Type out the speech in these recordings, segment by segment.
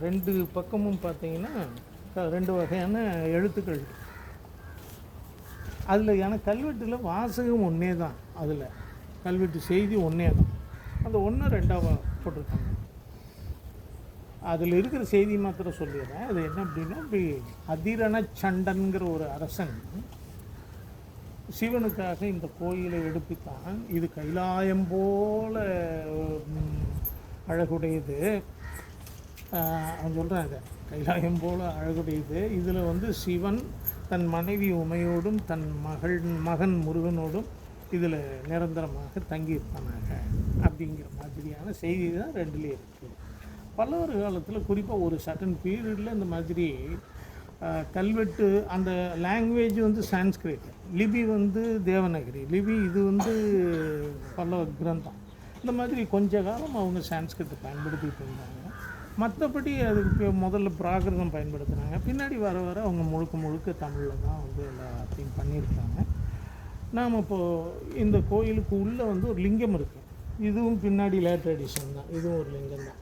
ரெண்டு பக்கமும் பார்த்தீங்கன்னா ரெண்டு வகையான எழுத்துக்கள். அதில் ஏன்னா கல்வெட்டில் வாசகம் ஒன்றே தான், அதில் கல்வெட்டு செய்தி ஒன்றே தான். அந்த ஒன்று ரெண்டாக போட்டிருக்காங்க. அதில் இருக்கிற செய்தி மாத்திரம் சொல்லிடுறேன். அது என்ன அப்படின்னா, இப்படி அதிரண சண்டன்கிற ஒரு அரசன் சிவனுக்காக இந்த கோயிலை எடுப்பித்தான். இது கைலாயம் போல அழகுடையது. அவன் சொல்கிறாங்க கைலாயம் போல அழகுடையது. இதில் வந்து சிவன் தன் மனைவி உமையோடும் தன் மகன் முருகனோடும் இதில் நிரந்தரமாக தங்கியிருப்பானாங்க அப்படிங்கிற மாதிரியான செய்தி தான் ரெண்டுலேயே இருக்குது. பல்லவர் காலத்தில் குறிப்பாக ஒரு சர்டன் பீரியடில் இந்த மாதிரி கல்வெட்டு, அந்த லாங்குவேஜ் வந்து சான்ஸ்கிரிட், லிபி வந்து தேவநகரி லிபி, இது வந்து பல்லவ கிரந்தம். இந்த மாதிரி கொஞ்ச காலம் அவங்க சான்ஸ்கிரிட்டை பயன்படுத்திட்டு இருந்தாங்க. மற்றபடி அதுக்கு முதல்ல பிராகிருதம் பயன்படுத்துனாங்க. பின்னாடி வர வர அவங்க முழுக்க தமிழில் தான் வந்து எல்லாத்தையும் பண்ணியிருக்காங்க. நாம் இப்போது இந்த கோயிலுக்கு உள்ளே வந்து ஒரு லிங்கம் இருக்குது. இதுவும் பின்னாடி லேட்டர் எடிஷன் தான். இதுவும் ஒரு லிங்கம் தான்.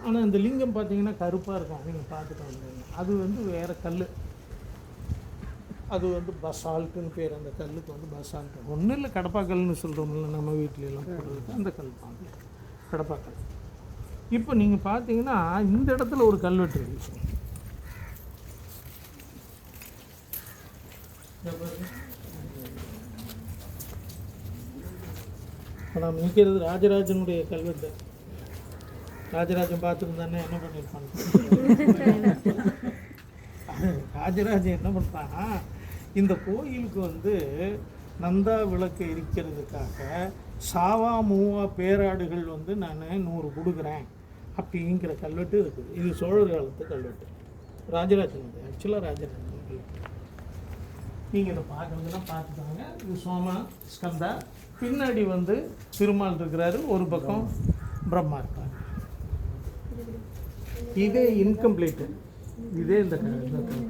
ஆனால் இந்த லிங்கம் பார்த்தீங்கன்னா கருப்பாக இருக்கும். நீங்கள் பார்த்துட்டு வந்தீங்க. அது வந்து வேறு கல். அது வந்து பசால்ட்டுன்னு பேர். அந்த கல்லுக்கு வந்து பசால்ட்டு. ஒன்றும் இல்லை, கடப்பாக்கல்னு சொல்கிறோம்ல நம்ம வீட்டிலலாம் போடுறது, அந்த கல் தான் கடப்பாக்கல். இப்போ நீங்கள் பார்த்தீங்கன்னா இந்த இடத்துல ஒரு கல்வெட்டு இருக்குது. நாம் நிற்கிறது ராஜராஜனுடைய கல்வெட்டு. ராஜராஜன் பார்த்துருந்தானே என்ன பண்ணியிருப்பாங்க. ராஜராஜன் என்ன பண்ணுறான்னா, இந்த கோயிலுக்கு வந்து நந்தா விளக்கு இருக்கிறதுக்காக சாவா மூவா பேராடுகள் வந்து நான் 100 கொடுக்குறேன் அப்படிங்கிற கல்வெட்டு இருக்குது. இது சோழர் காலத்து கல்வெட்டு. ராஜராஜன் ஆக்சுவலாக ராஜராஜன் கல்வெட்டு. நீங்கள் இதை பார்க்குறதுன்னா பார்த்துட்டாங்க. இது சோமா ஸ்கந்தா. பின்னாடி வந்து திருமால் இருக்கிறாரு, ஒரு பக்கம் பிரம்மா இருக்கார். இதே இன்கம்ப்ளீட்டு. இதே இந்த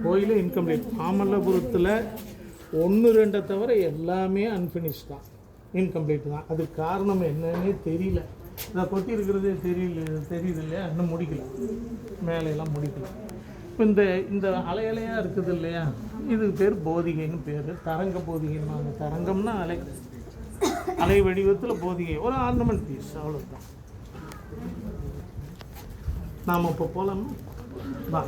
கோயிலே இன்கம்ப்ளீட். மாமல்லபுரத்தில் 1-2 தவிர எல்லாமே அன்ஃபினிஷ் தான், இன்கம்ப்ளீட் தான். அதுக்கு காரணம் என்னன்னே தெரியல. இதை கொட்டி இருக்கிறதே தெரியுது இல்லையா, இன்னும் முடிக்கல, மேலையெல்லாம் முடிக்கல. இப்போ இந்த அலையாக இருக்குது இல்லையா, இதுக்கு பேர் போதிகைன்னு பேர். தரங்க போதிகைன்னு. அந்த தரங்கம்னா அலை வடிவத்தில் போதிகை, ஒரு ஆர்னமெண்ட் பீஸ், அவ்வளோதான். நாம் இப்போ போகலாமா? வா.